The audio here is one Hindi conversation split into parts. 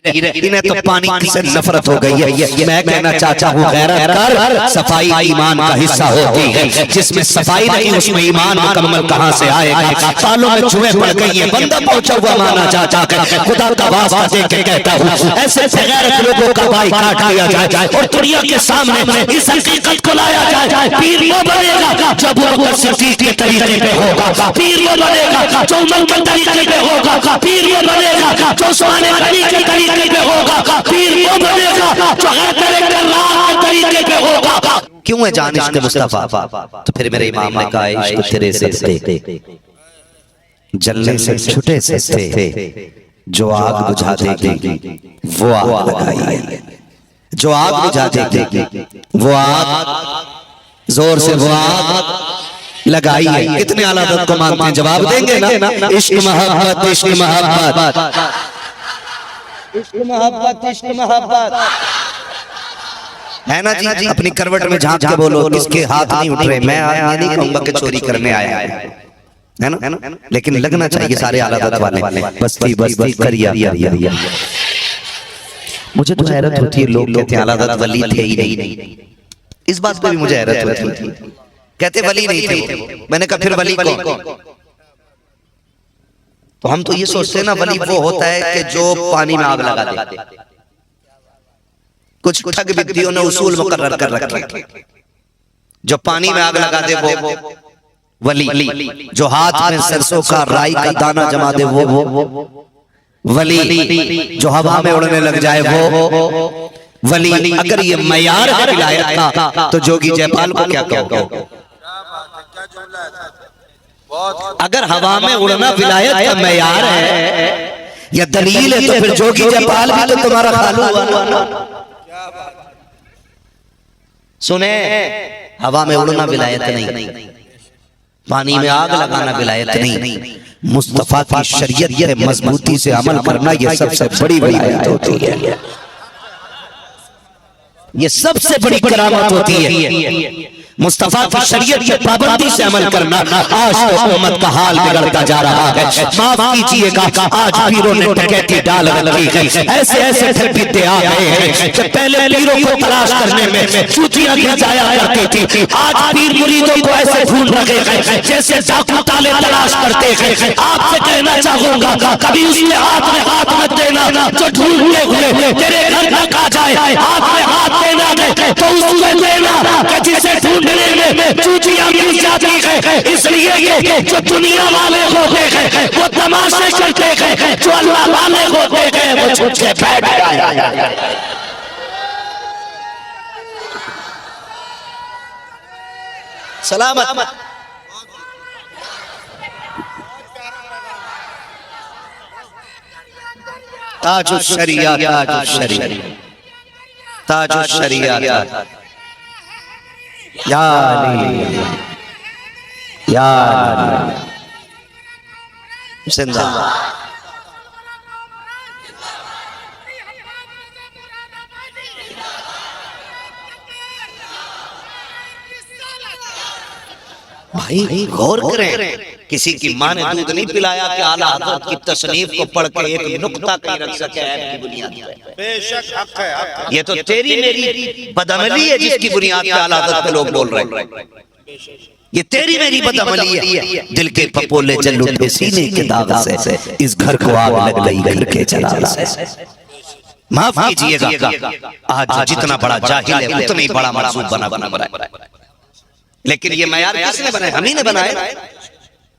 इन्हें तो पानी से नफरत हो गई है। मैं कहना चाहता हूँ गैरत कर, सफाई ईमान का हिस्सा होती है। जिसमें सफाई नहीं उसमें ईमान मुकम्मल कहाँ से आएगा। तालों में चूहे पड़ गई है, बंदा पहुंचा हुआ माना चाहता है। खुदा का वास्ता दे के कहता हूँ ऐसे बेगैरत लोगों का भाई काट लिया जाए और दुनिया के सामने इस हकीकत को लाया जाए। पीर वो बनेगा जो अबू बकर सिद्दीक के तरीके पे होगा। पीर वो बनेगा जो उमर के तरीके पे होगा। पीर वो बनेगा जो उस्मान गनी के तरीके पे होगा। पीर वो बनेगा जो हैदर के तरीके पे होगा। क्यों है जान इश्क़ मुस्तफा? तो फिर मेरे इमाम ने कहा इश्क़ तेरे सस्ते जलने से छुटे सस्ते, जो आग बुझा देगी वो आग लगाई है। जो आग बुझा देगी वो आग, जोर से वो आग लगाई है। कितने आला दर्द को मानते हैं? जवाब देंगे ना? इश्क़ मोहब्बत, इश्क़ मोहब्बत, इश्क़ मोहब्बत, इश्क़ मोहब्बत है ना जी। अपनी करवट में झांक के बोलो किसके हाथ नहीं उठ रहे। मैं नहीं कहूंगा कि चोरी करने आया है ना, लेकिन लगना चाहिए सारे आलादत वाले बस करिए। मुझे तो हैरत होती है, लोग कहते हैं आलादत वली थे ही नहीं। इस बात पे भी मुझे हैरत होती है, कहते वली नहीं थे। मैंने कहा फिर वली कौन? तो हम तो ये सोचते हैं ना वली वो होता है कि जो पानी में आग लगा दे। कुछ ठग विद्याओं ने उसूल मुकर्रर कर रखे, जो पानी में आग लगा दे वो वली, जो हाथ में सरसों का राई का दाना जमा दे वो वली, जो हवा में उड़ने लग जाए वो वली। अगर ये मयार है विलायत का तो जोगी जयपाल को क्या कहोगे? अगर हवा में उड़ना विलायत का मयार है या दलील है तो फिर जोगी जयपाल भी तो तुम्हारा खालू हुआ ना। सुने, हवा में उड़ना विलायत नहीं, पानी में आग लगाना विलायत नहीं, मुस्तफा की शरीयत पे मजबूती से अमल करना ये सबसे बड़ी विलायत होती है। ये सबसे बड़ी करामत होती है। मुस्तफा की शरीयत की पाबंदी से अमल करना। आज तो उम्मत का हाल बिगड़ता जा रहा है। माफ कीजिएगा, आज पीरों ने डकैती डाल रखी है। ऐसे ऐसे ठग आ गए हैं कि पहले पीरों को तलाश करने में चूतियां गिराया करती थी। आज पीर मुरीदों को ऐसे ढूंढ रखे हैं जैसे डाकू ताले तलाश करते हैं। आपसे कहना चाहूंगा कभी उसमें हाथ में हाथ मत देना जो ढूंढते हुए तेरे घर तक आ जाए। हाथ में हाथ देना तो उसमें देना जिसे ढूंढने में चूतियां मिल जाती है। इसलिए ये जो दुनिया वाले होते हैं वो तमाशे करते हैं, जो अल्लाह वाले होते हैं वो छुप के बैठ जाए। सलामत ताजुल शरिया, ताजुल शरिया, ताजुल शरिया, या जिंदाबाद। भाई गौर करें, किसी की माँ ने दूध नहीं पिलाया कि आला हज़रत की तसनीफ को पढ़ के एक नुक्ता कहीं रख सके ऐब की बुनियाद पे। बेशक हक है। ये तो तेरी मेरी बदअमली है जिसकी बुनियाद पे आला हज़रत पे लोग बोल रहे हैं। ये तेरी मेरी बदअमली है। दिल के पपोले जल उठे सीने के दाग से, इस घर को आग लग गई घर के जलाल से। माफ कीजिएगा, आज जितना बड़ा जाहिल है उतना ही बड़ा मौजूद बना है। लेकिन ये मयार किसने बनाए? हम ही ने बनाए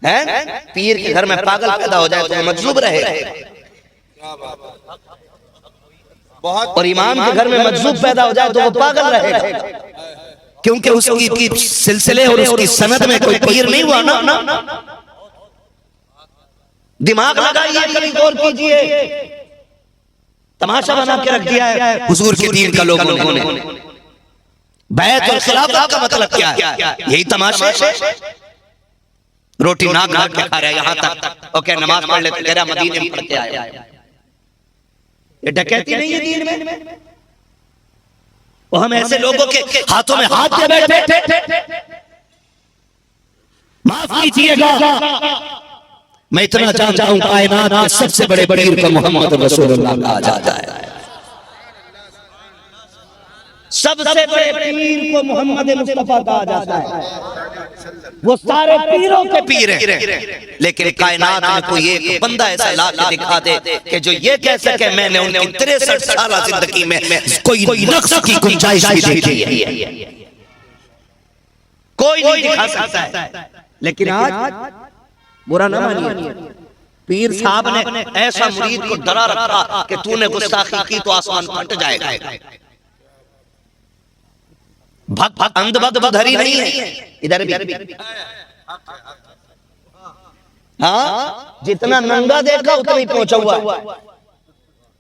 हैं। पीर के घर में पागल पैदा हो जाए तो मजलूब रहे, और इमाम के घर में मजलूब पैदा हो जाए तो वो पागल रहेगा, क्योंकि उसकी सिलसिले और उसकी सनद में कोई पीर नहीं हुआ ना। दिमाग लगाइए, कभी गौर कीजिए। तमाशा बना के रख दिया है हुजूर के दीन का लोगों ने। बैत और खिलाफत का मतलब क्या है? यही तमाशा। रोटी नाक नाक के खा रहा है यहाँ तक, ओके नमाज पढ़ लेते, कह रहा मदीने में पढ़ते आए। ये डकैती नहीं है दीन में। और हम ऐसे लोगों के हाथों में हाथ दे बैठे। माफ कीजिएगा, मैं इतना जानता हूं कायनात के सबसे बड़े पीर को मोहम्मद रसूलुल्लाह कहा जाता है। सबसे बड़े पीर को मोहम्मद मुस्तफा कहा जाता है। वो सारे पीरों के पीर हैं, लेकिन कायनात में कोई एक बंदा ऐसा ला के दिखा दे कि जो ये कह सके मैंने उनकी 63 साल जिंदगी में कोई नक्श की गुंजाइश भी देखी है, कोई नहीं दिखा सकता है। लेकिन आज बुरा ना मानिए, पीर साहब ने ऐसा मुरीद को डरा रखा कि तूने गुस्ताखी की तो आसमान फट जाएगा। भक्त अंधभक्त धरी नहीं है इधर भी। हाँ, जितना नंगा देखा उतना ही पहुंचा हुआ,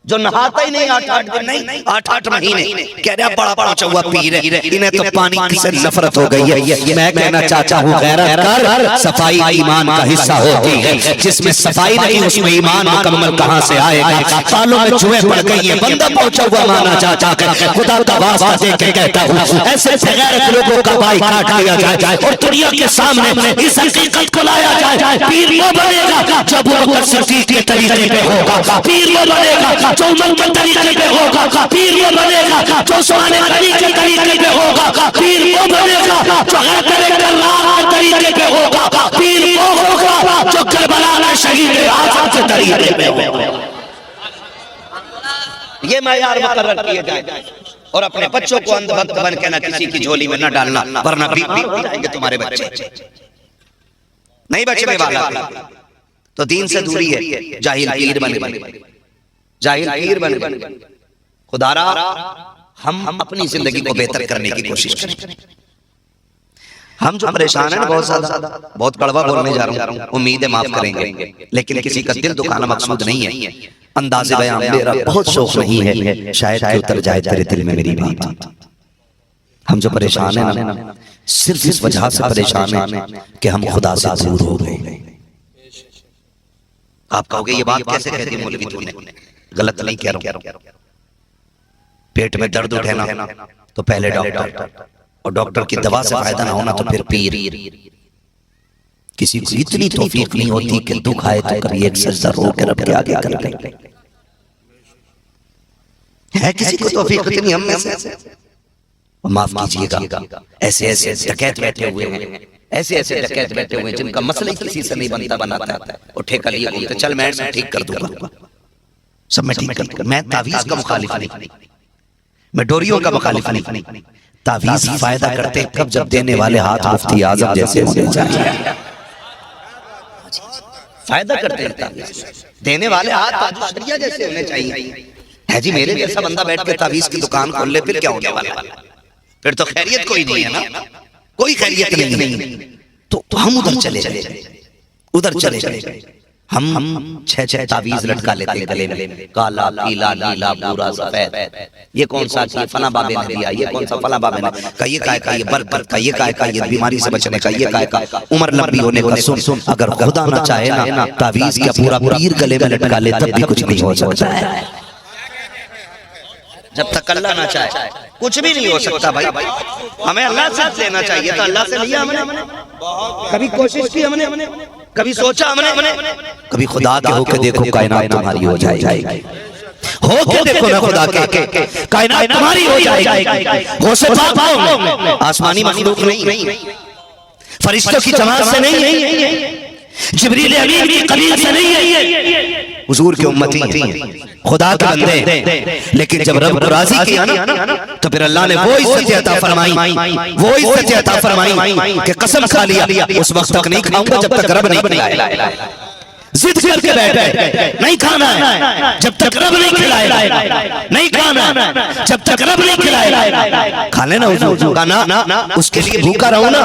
जो नहाता ही नहीं 8-8 दिन नहीं 8-8 महीने, कह रहा बड़ा पहुंचा हुआ पीर है। इन्हें तो पानी से नफरत हो गई है। मैं कहना चाहता हूँ गैरत कर सफाई ईमान का हिस्सा होती है। जिसमें सफाई नहीं उसमें ईमान मुकम्मल कहाँ से आएगा। तालों में जुएं पड़ गई है, बंदा पहुंचा हुआ माना चाहता है। खुदा का वास्ता दे के कहता हूँ ऐसे बेगैरत लोगों का बाइकाट किया जाए और दुनिया के सामने इस हकीकत को लाया जाए। पीर वो बनेगा जब वो सिद्दीक़ के तरीके पे होगा। पीर वो बनेगा जो उमर के तरीके पे होगा। पीर वो बनेगा जो उस्मान गनी के तरीके पे होगा। पीर वो बनेगा जो हैदर अल्लाह के तरीके पे होगा। पीर वो होगा जो करबला के शहीद आज़म के तरीके पे होगा। ये मयार मुकर्रर किए जाए और अपने बच्चों को अंधभक्त बन के ना किसी की झोली में न डालना, वरना बीबी हो जाएंगे तुम्हारे बच्चे। नहीं बचने वाला तो दीन से दूरी है, जाहिल पीर बन गए, जाहिल पीर बन गए। खुदारा हम अपनी जिंदगी को बेहतर करने की कोशिश करें। हम जो परेशान हैं बहुत ज्यादा, बहुत कड़वा बोलने जा रहा हूँ, उम्मीद है माफ करेंगे, लेकिन किसी का दिल दुखाना मकसूद नहीं है। अंदाज़े बयां मेरा बहुत शौक नहीं है, शायद कि उतर जाए तेरे दिल में मेरी बात। हम जो परेशान हैं ना, सिर्फ इस वजह से परेशान हैं कि हम खुदा से दूर हो गए। आप कहोगे ये बात कैसे कह दी मौलवी तूने? गलत नहीं कह रहा हूं। पेट में दर्द उठे ना तो पहले डॉक्टर, और डॉक्टर की दवा से फायदा ना होना तो फिर पीर। किसी को इतनी तौफीक नहीं होती कि दुख आए तो कभी एक सजदा रो के रब के आगे कर ले। है किसी को तौफीक इतनी? हम में से माफ कीजिएगा, ऐसे ऐसे डकैत बैठे हुए हैं, ऐसे ऐसे डकैत बैठे हुए हैं जिनका मसला ही किसी से नहीं बनता बनाता है। और ठेका लिए बोलते चल मैं ठीक कर दूंगा, सब मैं ठीक कर दूंगा। मैं तावीज का मुखालिफ नहीं, मैं डोरियों का मुखालिफ नहीं। तावीज फायदा करते कब जब देने वाले हाथ मुफ्ती आजम जैसे होने चाहिए। फायदा करते हैं तावीज, देने वाले हाथ ताजु शरिया जैसे होने चाहिए। है जी मेरे जैसा बंदा बैठ के तावीज की दुकान खोल ले फिर क्या होने वाला? फिर तो खैरियत कोई नहीं है ना, कोई खैरियत नहीं। तो हम उधर चले गए। हम 6 तावीज लटका लेते गले में, काला पीला नीला भूरा सफेद। ये कौन सा चाहिए? फला बाबे ने दिया। ये कौन सा? फला बाबे ने का। ये काय का? ये बरकत का। ये काय का? ये बीमारी से बचने का। ये काय का? उम्र लंबी होने का। सुन अगर खुदा ना चाहे ना तावीज का पूरा पीर गले में लटका ले तब भी कुछ नहीं हो सकता है। जब तक अल्लाह ना चाहे कुछ भी नहीं हो सकता भाई। हमें अल्लाह से लेना चाहिए, तो अल्लाह से लिया हमने। कभी कोशिश की हमने, कभी सोचा हमने, कभी खुदा के होके देखो कायनात तुम्हारी हो जाएगी। होके देखो ना खुदा के, कायनात तुम्हारी हो जाएगी। हो से पाक आसमानी मखलूक नहीं, फरिश्तों की जमात से नहीं, जिब्रील अमीन की कलील से नहीं है, हुजूर की उम्मती हैं, खुदा के बंदे। लेकिन जब रब को राजी किया ना तो फिर अल्लाह ने वो इज्जत अता फरमाई कि कसम खा लिया उस वक्त तक नहीं खाऊंगा जब तक रब नहीं खिलाए। जिद करके बैठे नहीं खाना है जब तक रब नहीं खिलाए, नहीं खाना जब तक रब नहीं खिलाए। खा लेना हुजूर का ना, उसके लिए भूखा रहूं ना,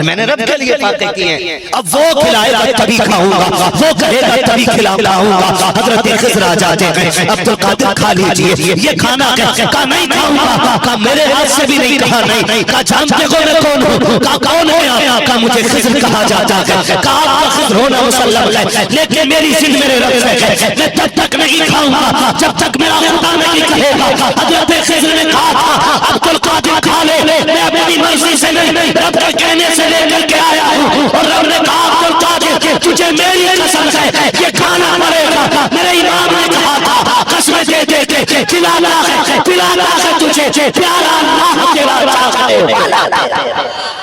मैंने रब के लिए बातें की हैं। अब वो खिलाएगा तभी खाऊंगा, वो कहेगा तभी खिलाऊंगा। हजरत खिज़र आ जाते हैं, अब्दुल कादिर खा लीजिए, ये खाना का नहीं खाऊंगा, का मेरे हाथ से भी नहीं कहा, नहीं का जानते हो मैं कौन हूँ, का कौन है, का मुझे खिज़र कहा जाता है, का आपका खिज़र होना मुसल्लम है, लेकिन मेरी जिद मेरे रब से है, मैं तब तक नहीं खाऊंगा जब तक मेरा खुदा नहीं कहेगा। हजरत खिज़र ने कहा था अब्दुल कादिर खा ले, मैं अपनी मर्जी से नहीं रब के कहने से लेकर के आया हूँ। और रब ने कहा अब्दुल कादिर तुझे मेरी कसम है ये खाना पड़ेगा। मेरे इमाम ने कहा था कसम दे दे के पिलाना है तुझे प्यारा अल्लाह तेरा चाहता है।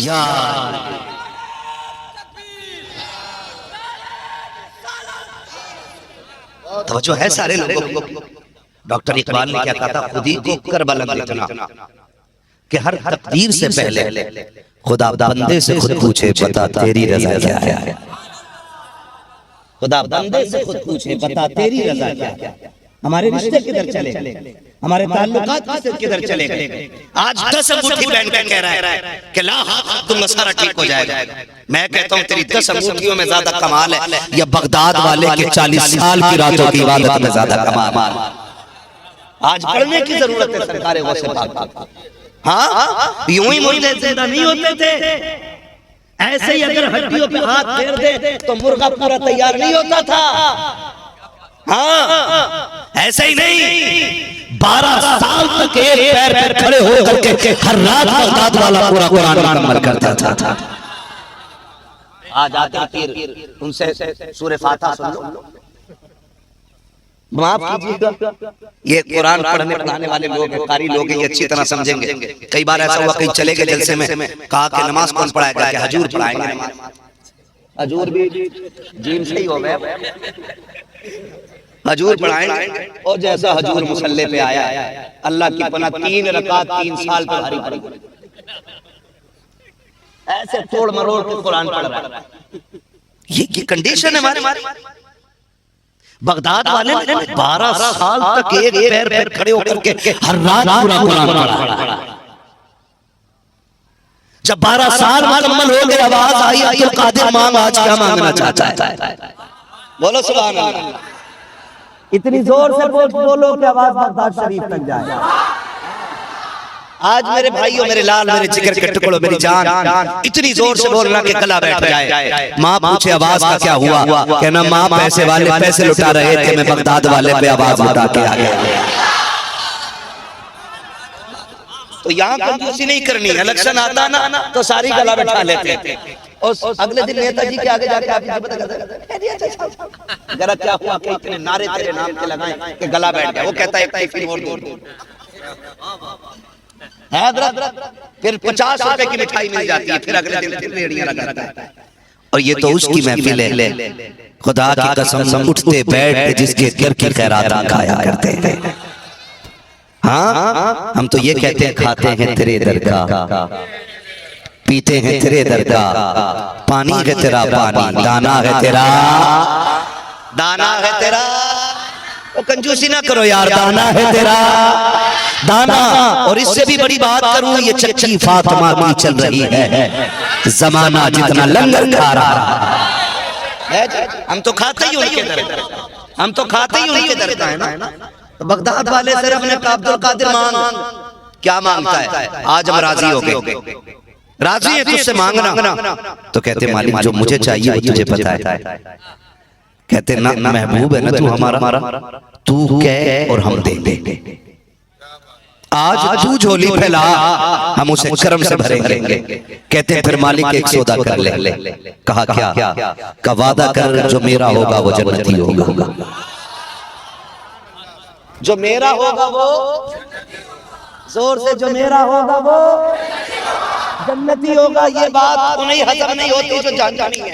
यार तवज्जो है सारे लोगों को। डॉक्टर इकबाल ने क्या कहा था, खुदी को कर बुलंद इतना कि हर तकदीर से पहले खुदा बंदे से खुद पूछे बता तेरी रजा क्या है। खुदा बंदे से खुद पूछे बता तेरी रजा क्या है। हमारे रिश्ते किधर चले, हमारे ताल्लुकात किधर चले गए। आज 10 अंगूठी पहन के कह रहा है कि ला हाथ दूंगा सारा ठीक हो जाएगा। मैं कहता हूँ तेरी 10 अंगूठियों में ज्यादा कमाल है या बगदाद वाले के 40 साल की रातों की इबादत में ज्यादा कमाल। आज पढ़ने की जरूरत है सरकार गौसे पाक। हाँ यूं ही मुर्दे जिंदा नहीं होते थे, ऐसे ही अगर हड्डियों पे हाथ फेर दे तो मुर्गा पूरा तैयार नहीं होता था। हाँ ऐसे ही नहीं, 12 साल तक एक पैर पर खड़े होकर के हर रात बगदाद वाला पूरा कुरान मुकम्मल करता था। आज आते फिर उनसे सूरह फातिहा सुन लो, माफ कीजिएगा ये कुरान पढ़ने पढ़ाने वाले लोग हैं, कारी लोग हैं, ये अच्छी तरह समझेंगे। कई बार ऐसा हुआ कहीं चले गए जलसे में, कहा कि नमाज कौन पढ़ाएगा, कि हजूर पढ़ाएंगे नमाज। हजूर भी जीम सही हो गया, हजूर पढ़ाएंगे। और जैसा हजूर मुसल्ले पे आया अल्लाह की पनाह 3 रकात 3 साल पर भारी पड़ी, ऐसे तोड़ मरोड़ के कुरान पढ़ रहा है। ये कंडीशन है हमारे। बगदाद वाले ने 12 साल तक एक पैर पर खड़े होकर के हर रात पूरा कुरान पढ़ा। जब 12 साल मुकम्मल हो गए आवाज आई अब्दुल कादिर मांग आज क्या मांगना चाहता है। बोलो सुभान अल्लाह, इतनी जोर से बोलो कि आवाज बगदाद शरीफ तक जाए। आज मेरे भाइयों, मेरे लाल, मेरे जिगर के टुकड़ों, मेरी जान, इतनी जोर से बोलना कि गला बैठ जाए। माँ पूछे आवाज का क्या हुआ, कहना माँ पैसे वाले पैसे लुटा रहे थे, मैं बगदाद वाले पे आवाज लुटा के आ गया। तो यहाँ कंजूसी नहीं करनी, इलेक्शन आता ना तो सारी गला बैठा लेते हैं। और अगले दिन नेताजी के आगे जाके आप जरा क्या हुआ कि इतने नारे तेरे नाम के लगाए कि गला बैठ गया। वो कहता है एक वोट दो, फिर 50 रुपए की मिठाई मिल जाती है, फिर अगले दिन फिर रेडियां लगाता है। और ये तो उसकी महफिल है, खुदा की कसम उठते बैठते जिसके घर की खैरात खाया करते हैं। हाँ हम तो ये कहते हैं खाते हैं तेरे दर का, पीते हैं तेरे दर का, पानी है तेरा पानी, दाना है तेरा, दाना है तेरा। वो कंजूसी ना करो यार, दाना है तेरा दाना। और इससे भी बड़ी बात करूं, ये चच्ची फातिमा की चल रही है, जमाना जितना लंगर खा रहा है। हम तो खाते ही उनके दर, हम तो खाते ही उनके दर का है ना। तो बगदाद वाले सर अपने अब्दुल कादिर मांग, क्या मांगता है? आज हम राजी हो गए, राजी है तुझसे मांगना। तो कहते मालिक जो मुझे चाहिए वो तुझे पता है। कहते ना महबूब है ना तू हमारा, तू कह और हम दे दे। आज तू झोली फैला, हम उसे करम से भरेंगे। कहते हैं फिर मालिक एक सौदा कर ले। कहा क्या? का वादा कर जो मेरा होगा वो जन्नती होगा, जो मेरा होगा वो, जोर से जो मेरा होगा वो जन्नती होगा। ये बात तो नहीं हजम नहीं होती जो जान जानी है,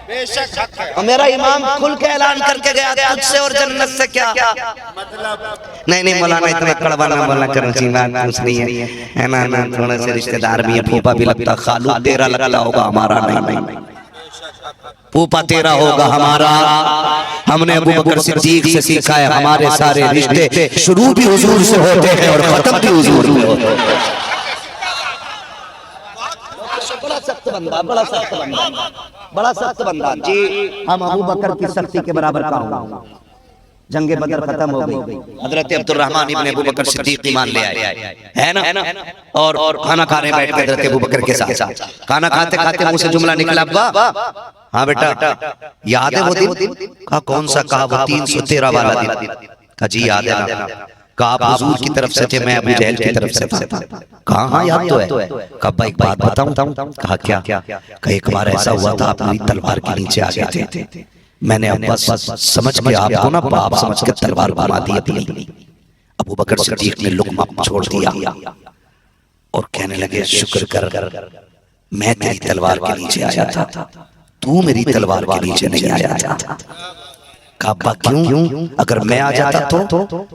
बेशक हक है। और मेरा इमाम खुल के ऐलान करके गया तुझसे और जन्नत से क्या मतलब। नहीं मौलाना इतना कड़वा ना बोलना, करो जी बात कुछ नहीं है ना। थोड़े से रिश्तेदार भी है, फूफा भी लगता, खालू तेरा लगता होगा, हमारा नहीं। फूफा तेरा होगा, हमारा। हमने अबू बकर सिद्दीक से सीखा है, हमारे सारे रिश्ते शुरू भी हुजूर से होते हैं और खत्म भी हुजूर में होते हैं। बड़ा सख्त बंदा, बड़ा सख्त बंदा, बड़ा सख्त बंदा जी। हम अबू बकर की सख्ती के बराबर का होगा। जंगे बदर खत्म हो गई, हजरत अब्दुर्रहमान इब्न अबू बकर सिद्दीक ईमान ले आए, है ना। और खाना खाने बैठ गए हजरत अबू बकर के साथ। खाना खाते खाते मुंह से जुमला निकला, अब्बा हाँ बेटा याद है वो दिन? कहा कौन सा? कहा वो 313 वाला दिन। कहा जी याद है ना। कहा आप हुजूर की तरफ से थे, मैं अबू जहल की तरफ से था। कहा हाँ याद तो है। कहा भाई एक बात बताऊं? कहा क्या? कहा एक बार ऐसा हुआ था आप मेरी तलवार के नीचे आ गए थे, मैंने अब्बास समझ के आपको ना बाप समझ के तलवार घुमा दी अपनी। अबू बकर सिद्दीक ने लुकमा छोड़ दिया और कहने लगे शुक्र कर मैं तेरी तलवार के नीचे आया था, तू मेरी तलवार के नीचे नहीं आया था। कहा क्यों? अगर मैं आ जाता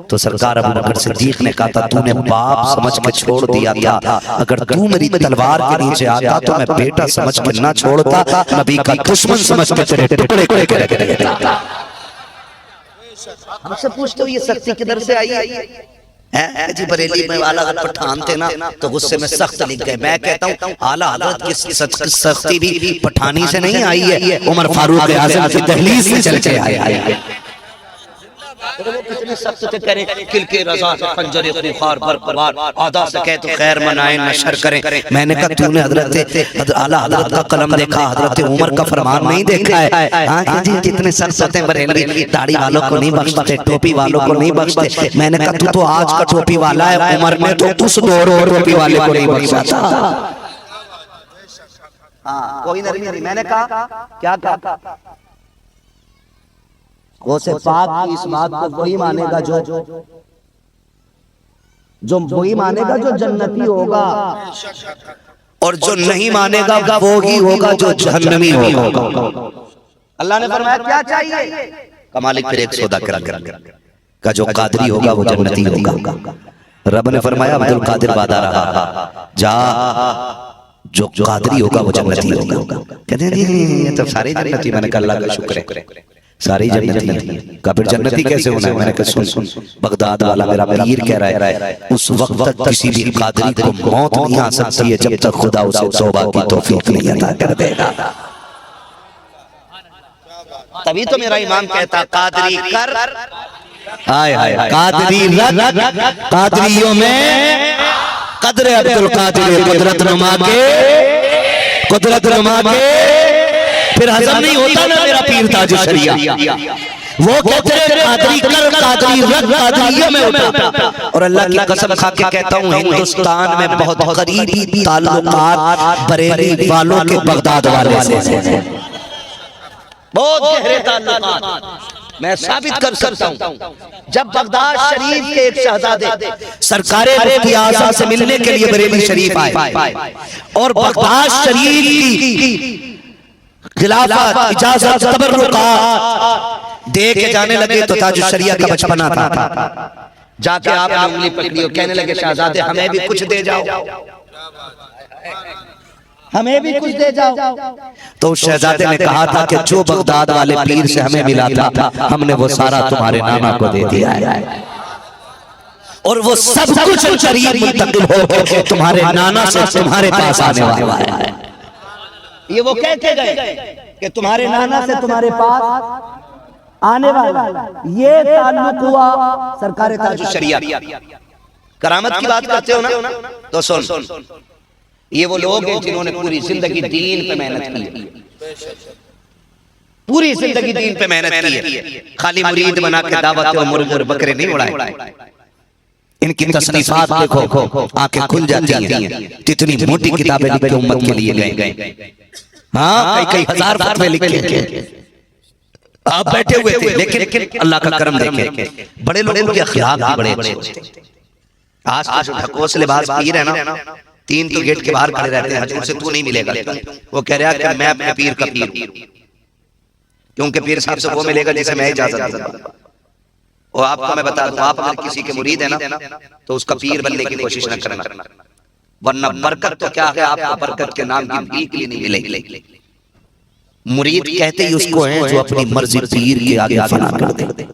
तो सरकार अबू बकर सिद्दीक ने कहा था तूने बाप समझ के छोड़ दिया था, अगर तू मेरी तलवार के नीचे आता तो मैं बेटा समझ के ना छोड़ता, नबी का दुश्मन समझ के तेरे टुकड़े कर देता। हमसे पूछते हो ये शक्ति किधर से आई है? जी बरेली में आला हजरत पठान थे ना तो गुस्से में सख्त लिख गए। मैं कहता हूँ आला हजरत की सख्ती भी पठानी से नहीं आई है, उमर फारूक आज़म की दहलीज से चल के आई है। कितने सख्त थे, करें किल के रज़ा से खंजर खुखार बरकरार आदा से कहे तो खैर मनाए नशर करें। मैंने कहा तूने हजरत आला हजरत का कलम देखा, हजरत उमर का फरमान नहीं देखा है? हाँ जी जितने सख्त होते हैं बरेलवी, दाढ़ी वालों को नहीं बख्शते, टोपी वालों को नहीं बख्शते। मैंने कहा तू तो आज का टोपी वाला है, उमर ने तो उस दौर और टोपी वाले को नहीं बख्शा था। हाँ कोई नहीं। मैंने कहा क्या कहा? वो से पाक की इस बात को वही मानेगा जो वही मानेगा जो जन्नती होगा, और जो नहीं मानेगा वो ही होगा जो जहन्नमी होगा। अल्लाह ने फरमाया क्या चाहिए? कमालिक फिर एक सौदा का जो कादरी होगा वो जन्नती होगा। रब ने फरमाया अब्दुल कादिर वादा रहा, जा जो कादरी होगा वो जन्नती होगा। कहते हैं ये तो सारे जन्नती। मैंने कहा अल्लाह का शुक्र है सारी जन्नती है। का फिर जन्नती कैसे होना है? मैंने कहा सुन बगदाद वाला मेरा पीर कह रहा है उस वक्त तक किसी भी कादरी को मौत नहीं आ सकती है जब तक खुदा उसे तौबा की तौफीक नहीं अता कर देगा। तभी तो मेरा इमाम कहता कादरी कर हाय हाय कादरी रख, कादरियों में कदर अब्दुल कादिर कुदरत नुमा के फिर हजम नहीं होता ना मेरा पीर ताज शरिया। वो कहते हैं कादरी कर कादरी रख, कादरियों में होता। और अल्लाह की कसम खा के कहता हूँ हिंदुस्तान में बहुत करीबी ताल्लुकात बरेली वालों के बगदाद वाले से, बहुत गहरे ताल्लुकात मैं साबित कर सकता हूँ। जब बगदाद शरीफ के एक शहजादे सरकारे मुफ्ती आज़म से मिलने के लिए बरेली शरीफ आए और बगदाद शरीफ की खिलाफत इजाजत तबर्रुकात दे के जाने लगे तो ताज शरिया का बचपना था। जाके आपने उंगली पकड़ी और कहने लगे शहजादे हमें भी कुछ दे जाओ, हमें भी कुछ दे जाओ। तो शहजादे ने कहा था कि जो बगदाद वाले पीर से हमें मिला था हमने वो सारा तुम्हारे नाना को दे दिया है, और वो सब कुछ करीब मुंतकिल होकर तुम्हारे नाना से तुम्हारे पास आने वाला है। ये वो कहते गए कि तुम्हारे नाना से तुम्हारे पास आने वाला, ये ताल्लुक हुआ सरकार ताज शरिया। करामत की बात करते हो ना तो सुन, ये वो लोग हैं जिन्होंने पूरी जिंदगी दीन पे मेहनत की है, पूरी जिंदगी दीन पे मेहनत की है, खाली मुरीद बना के दावत और मुर्गे बकरे नहीं उड़ाए। इनकी तसनीफात देखो आंखें खुल जाती हैं, कितनी मोटी किताबें लिख के उम्मत के लिए गए। हाँ कई हजार फतवे लिखे आप बैठे हुए थे, लेकिन अल्लाह का करम देखे बड़े लोगों के अखलाक भी बड़े अच्छे। आज का जो ढकोस लिबास पीर है ना, 3 तो गेट के बाहर खड़े रहते हैं, हजूर से तू नहीं मिलेगा। वो कह रहा है कि मैं अपने पीर का पीर हूं, क्योंकि पीर साहब से वो मिलेगा जिसे मैं इजाजत दूंगा। और आपको मैं बता दूं, आप अगर किसी के मुरीद है ना तो उसका पीर बनने की कोशिश न करना, वरना बरकत तो क्या है आपको बरकत के नाम की भीख भी नहीं मिलेगी। मुरीद कहते ही उसको है जो अपनी मर्जी पीर के आगे फना कर दे।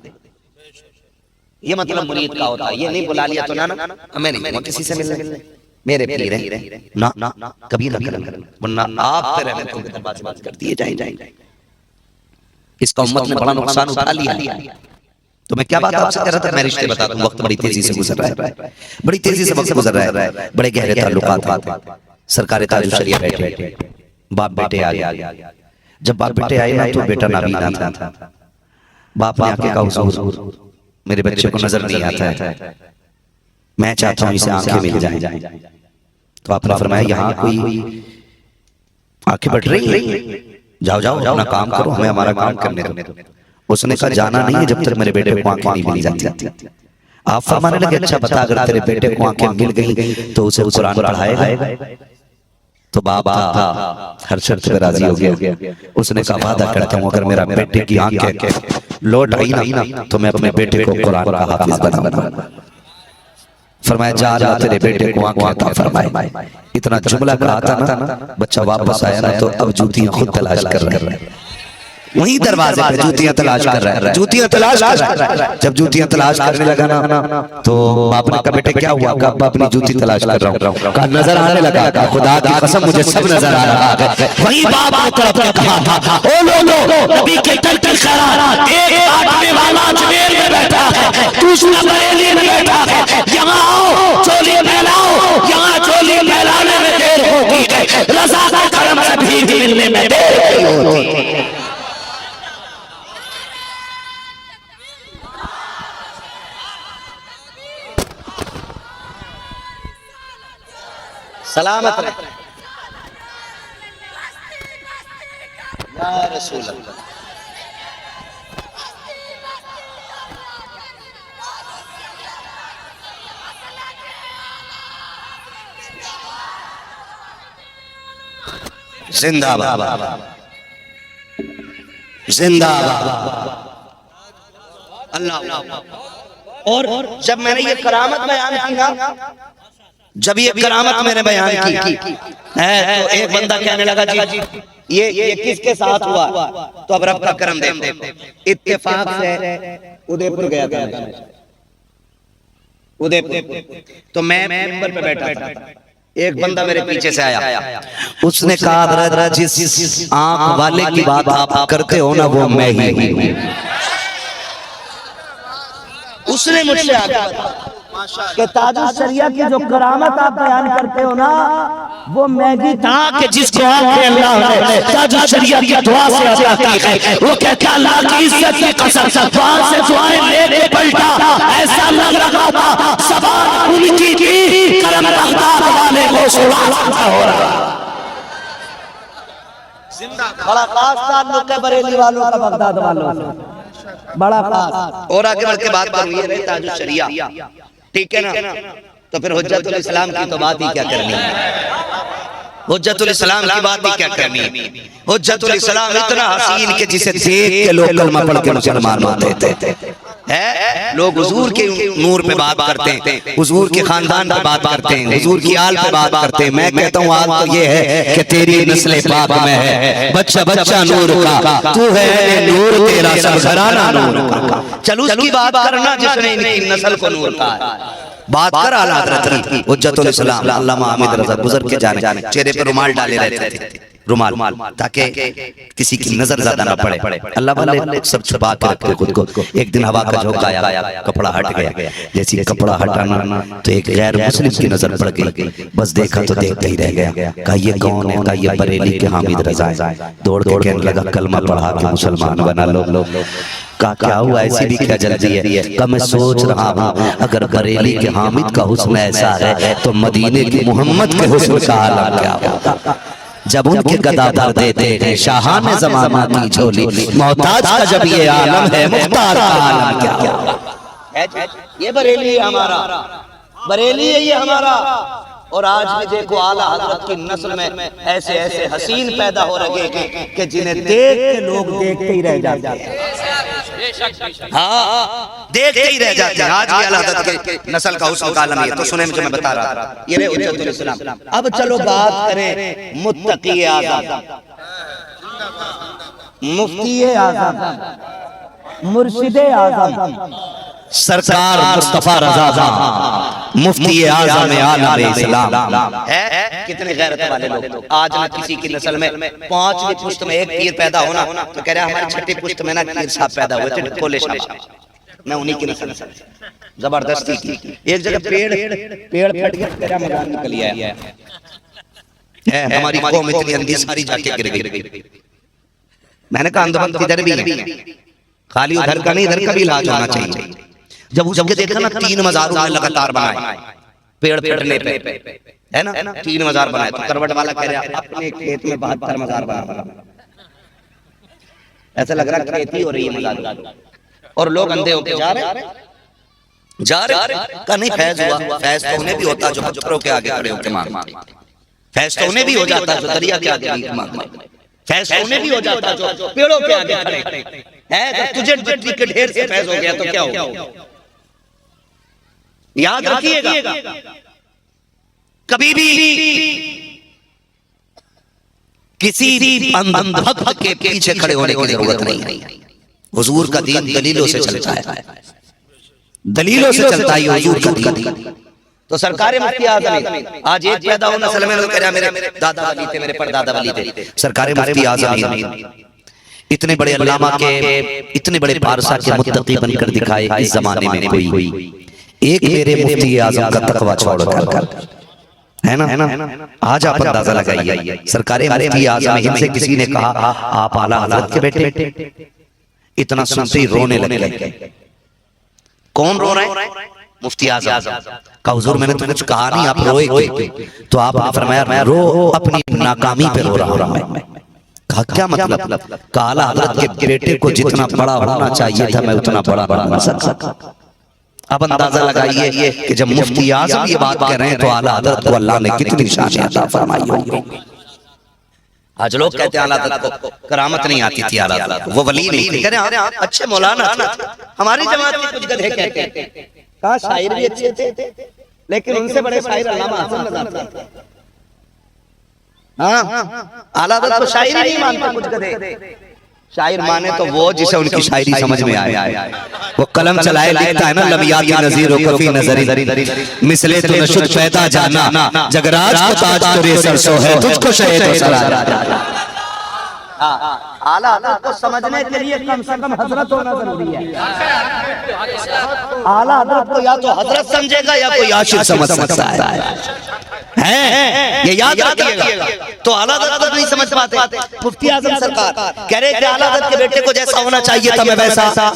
ये मतलब मुरीद का होता है। ये नहीं बुला लिया तो ना मैं नहीं किसी से मिलने, मेरे पीर है ना कभी ना करना, वरना आप फिर हमें तो दरबार से बात करती है जाए। इसका उम्मत ने बड़ा नुकसान उठा लिया। तो मैं क्या बात आपसे कह रहा था, मैं रिश्ते बता दूं, वक्त बड़ी तेजी से गुजर रहा है, बड़ी तेजी से वक्त गुजर रहा है, बड़े गहरे ताल्लुकात हैं। सरकार ताजुल शरिया बैठे, बाप बेटे आ गए। जब बाप बेटे आए ना तो बेटा नाबीना था। बाप ने आके कहा हुजूर मेरे बच्चे को नजर नहीं आता है, मैं चाहता हूं इसे आंखें मिल जाए। तो आपने फरमाया यहाँ कोई आंखें बढ़ रही, जाओ जाओ अपना काम करो, हमें हमारा काम करने दो। उसने कहा जाना नहीं है जब तक मेरे बेटे को आंखें नहीं मिल जाती। आप फरमाने लगे अच्छा बता, अगर तेरे बेटे को आंखें मिल गई तो उसे कुरान पढ़ाएगा। तो बाप हर शर्त पे राजी हो गया। उसने कहा वादा करता हूँ अगर मेरा बेटे की आंखें लौट आई ना तो मैं अपने बेटे को कुरान का हाफिज बनाऊंगा। फरमाया जा अल्लाह तेरे बेटे को आंखें अता फरमाए। इतना जुमला कहा था ना, बच्चा वापस आया ना तो अब जूतियां खुद तलाश कर रहा है, वहीं दरवाजे पे जूतियां तलाश कर रहा है, जूतियां तलाश कर रहा है। जब जूतियां तलाश करने लगा ना तो बाप ने कहा बेटे क्या हुआ? कहा अपनी जूती तलाश कर रहा हूं। कहा नजर आने लगा? कहा खुदा की कसम मुझे सब नजर आ रहा है। वहीं बाप ने तरफ कहा था ओ लोगो नबी के दर की खैरात एक काटने वाला अजमेर में बैठा है, दूसरा बरेली में बैठा है, यहां आओ चोली फैलाओ, यहां चोली फैलाने में देर होती है, रज़ा का करम से भीख मिलने में देर नहीं होती। सलामत रहे या रसूल अल्लाह। जिंदाबाद जिंदाबाद अल्लाह। और जब मैंने ये करामत बयान की ना, जब ये करामत मैंने बयान की है तो एक बंदा कहने लगा जी ये किसके साथ हुआ? तो अब रब का करम देखो, इत्तेफाक से उदयपुर गया था, उदयपुर। तो मैं मिंबर पे बैठा था, एक बंदा मेरे पीछे से आया, उसने कहा हज़रत जिस आंख वाले की बात आप करते हो ना वो मैं ही हूं। उसने मुझसे आके कि ताजुल शरिया की जो करामत आप बयान करते हो ना वो मैगी था कि जिसको अल्लाह ने ताजुल शरिया की दुआ से अता की है। वो कहता अल्लाह की इज्जत की कसम दुआ से दुआएं लेके पलटा, ऐसा लग रहा था ज़बान उनकी थी, करम बगदाद वाले को सुना हो रहा। बड़ा खास ताल्लुक है बरेली वालों का बगदाद वालों से, बड़ा खास। और आगे बढ़ के बात करूंगी ये ताजुल शरिया, ठीक है ना? तो फिर हुज्जतुल इस्लाम की तो बात ही क्या करनी है, हुज्जतुल इस्लाम की बात ही क्या करनी है। हुज्जतुल इस्लाम इतना हसीन कि जिसे देख के लोग कलमा पढ़ के मुसलमान होते थे। लोग हुजूर के नूर पे बात करते हैं, हुजूर के खानदान पे बात करते हैं, हुजूर की आल पे बात करते हैं। मैं कहता हूँ आल तो ये है कि तेरी नस्ल पाक में है, बच्चा बच्चा नूर का, तू है नूर तेरा सब घराना नूर का। चलो उसकी बात करना जिसने इनकी नस्ल को नूर कहा है। बात कर आला हज़रत की हुज्जतुल इस्लाम अल्लामा हामिद रज़ा गुजर के जाने चेहरे पर रुमाल डाले रहते थे, रुमाल, ताकि किसी की नजर ज्यादा ना पड़े। अल्लाह वाले सब छुपा के रखते खुद को। एक दिन हवा का झोंका आया, कपड़ा हट गया, जैसे कपड़ा हटाना तो एक गैर मुस्लिम की नजर पड़ गई। बस देखा तो देखते ही रह गया। कहा ये कौन है? कहा ये बरेली के हामिद रज़ा है। दौड़ के कहने लगा कलमा पढ़ा के मुसलमान बना लो। कहा क्या हुआ, ऐसी भी क्या जल्दी है? कहा मैं सोच रहा हूँ अगर बरेली के हामिद का हुस्न ऐसा है तो मदीने के मोहम्मद के हुस्न का आलम क्या होगा? जब उनके गदादार देते हैं शाहान ज़माना की झोली, मोहताज का जब ये आलम है मुख्तार का आलम क्या होगा? ये बरेली है हमारा, बरेली है ये हमारा। और आज भी देखो आला हजरत की नस्ल में ऐसे ऐसे हसीन पैदा हो रहे हैं कि जिन्हें देख के लोग देखते ही रह जाते हैं। हाँ, देखते ही रह जाते हैं। आज भी आला हजरत के नस्ल का हुस्न का आलम है। तो सुने मुझे मैं बता रहा था, ये रहे हुज्जतुल इस्लाम। अब चलो बात करें मुत्तकी आज़म, मुफ्ती आज़म, मुर्शिद आज़म सरकार मुस्तफा रज़ा खान, मुफ्ती आज़म आलम इस्लाम है। कितने गैरत वाले लोग। आज ना किसी की नस्ल में 5वीं पुश्त में एक पीर पैदा होना तो कह रहे हमारी 6ठी पुश्त में ना पीर साहब पैदा हुए थे, खोले शाह। मैं उन्हीं की नस्ल से जबरदस्ती की। एक जगह पेड़ फट गया, तेरा मकान निकल आया है, हमारी कौम इतनी अंधी सारी जाके गिर गई। मैंने कहा अंधभक्त इधर भी है, खाली उधर का नहीं, इधर का भी इलाज होना चाहिए। जब उसके देखा ना 3 मज़ार लगातार बनाए पेड़ फटने पे, है ना 3 मज़ार बनाए, तो करवट वाला कह रहा अपने खेत में 72 मज़ार बना, ऐसा लग रहा है खेती हो रही है मज़ार, और लोग अंधे होके जा रहे का नहीं। फैज हुआ, फैज तो उन्हें भी होता जो पत्थरों के आगे खड़े होकर मांगते, फैज तो उन्हें भी हो जाता जो दरिया के आगे भीख मांगते, फैज तो उन्हें भी हो जाता जो पेड़ों के आगे खड़े है। तो तुझे मिट्टी के ढेर से फैज हो गया तो क्या होगा? याद रखिएगा, कभी भी किसी अंधभक्त के पीछे खड़े होने की जरूरत नहीं है। हुजूर का दीन दलीलों से चलता है, दलीलों से चलता है हुजूर का दीन। तो सरकार मुफ्ती आज़म आज एक पैदा होना नस्ल में कह रहा मेरे दादा वली थे, मेरे परदादा वली थे। सरकार मुफ्ती आज़म इतने बड़े अल्लामा के, इतने बड़े पारसा के मुत्तकी बनकर दिखाए इस जमाने में कोई एक मेरे मुफ्ती आज़म का तकवा छोड़कर, है ना। आज आप अंदाजा लगाइए, सरकार मुफ्ती आज़म हिंद से किसी ने कहा आप आला हज़रत के बेटे, इतना सुनते ही रोने लगे। कौन रो रहा है? मुफ्ती आज़म का हुजूर मैंने तो कुछ कहा नहीं, आप रोए, तो आपने फरमाया मैं रो अपनी नाकामी पे रो रहा हूं। कहा क्या मतलब? कहा आला हज़रत के बेटे को जितना बड़ा होना चाहिए था मैं उतना बड़ा बना सका। अब अंदाजा लगाइए कि जब मुफ्ती आज़म ये बात कह रहे हैं तो आला हज़रत को अल्लाह ने कितनी शान अता फरमाई होगी। आज लोग कहते हैं आला हज़रत को करामत नहीं आती थी, आला हज़रत को वो वली नहीं थे। कह रहे हैं अच्छे मौलाना हमारी जमात के कुछ गधे कहते हैं, कहा शायर भी अच्छे थे, लेकिन उनसे बड़े शायर अल्लामा हसन नज़र थे। हाँ, आला हज़रत को शायर नहीं मानते कुछ गधे। शायर माने तो वो जिसे उनकी शायरी समझ में आए, वो कलम चलाए लिखता है ना, लमियाती नज़ीर कफी नज़री मिसले तो नशुद पैदा जाना, जगराज को ताज करे सरसों है तुझको शहीद हो सरा। आला हज़रत को समझने के लिए कम से कम हजरत होना जरूरी है। आला हज़रत को या तो हजरत समझेगा या कोई आशिक समझ सकता है, ये याद रखिएगा। तो आला हज़रत नहीं समझ पाते। मुफ्ती आज़म सरकार कह रहे थे आला हज़रत के बेटे को जैसा होना चाहिए था मैं वैसा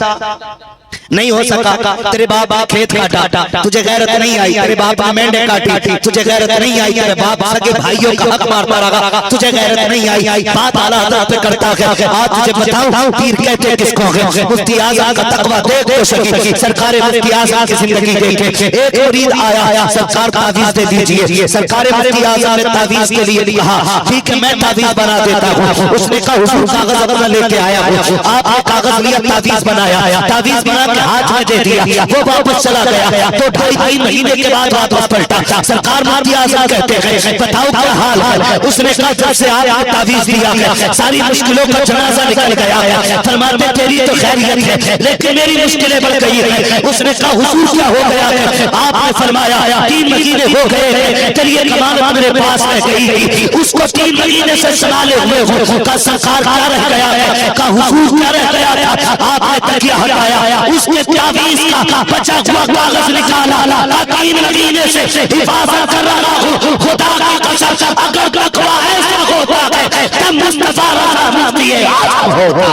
नहीं हो सका। तेरे बाप खेत काटा, तुझे गैरत नहीं आई। तेरे बाप ने मेंढे काटी, तुझे गैरत नहीं आई। तेरे बाप सगे भाइयों का हक मारता रहा, तुझे गैरत नहीं आई। बात आला हज़रत पे करता है। आज तुझे बताऊं पीर कहते किसको है? मुफ्ती आज़म का तकवा देख तो सकी। सरकार मुफ्ती आज़म की जिंदगी देखे, एक मुरीद आया, सरकार तावीज़ दे दीजिए। सरकार मुफ्ती आज़म ने तावीज़ के लिए कहा ठीक है मैं तावीज़ बना देता हूँ। उसने कहा हुजूर कागज अपना लेके आया हूँ। आपने कागज लिया, तावीज़ बनाया, तावीज़ बना हाथ में दे दिया, वो वापस चला गया। तो 2.5 महीने के बाद वापस पलटा। सरकार मुफ्ती आज़म कहते हैं बताओ क्या हाल है? उसने कहा जब से आप तावीज़ दिया है सारी मुश्किलों का जनाजा निकल गया। फरमाते तेरी तो खैरियत है लेकिन मेरी मुश्किलें बढ़ गई है। उसने कहा हुजूर क्या हो गया है? आपने फरमाया 3 महीने हो गए चलिए कमाल मेरे पास रह गई, उसको 3 महीने से संभाले हुए हो। का सरकार क्या रह गया है? का हुजूर क्या रह गया है? आपने तकिया हटाया, उसके तावीज़ का बचा हुआ कागज निकाला। 3 महीने से हिफाजत कर रहा हूँ, खुदा की कसम अगर तकवा ऐसा होता है तब मुस्तफा रज़ा मुफ्ती आज़म होगा।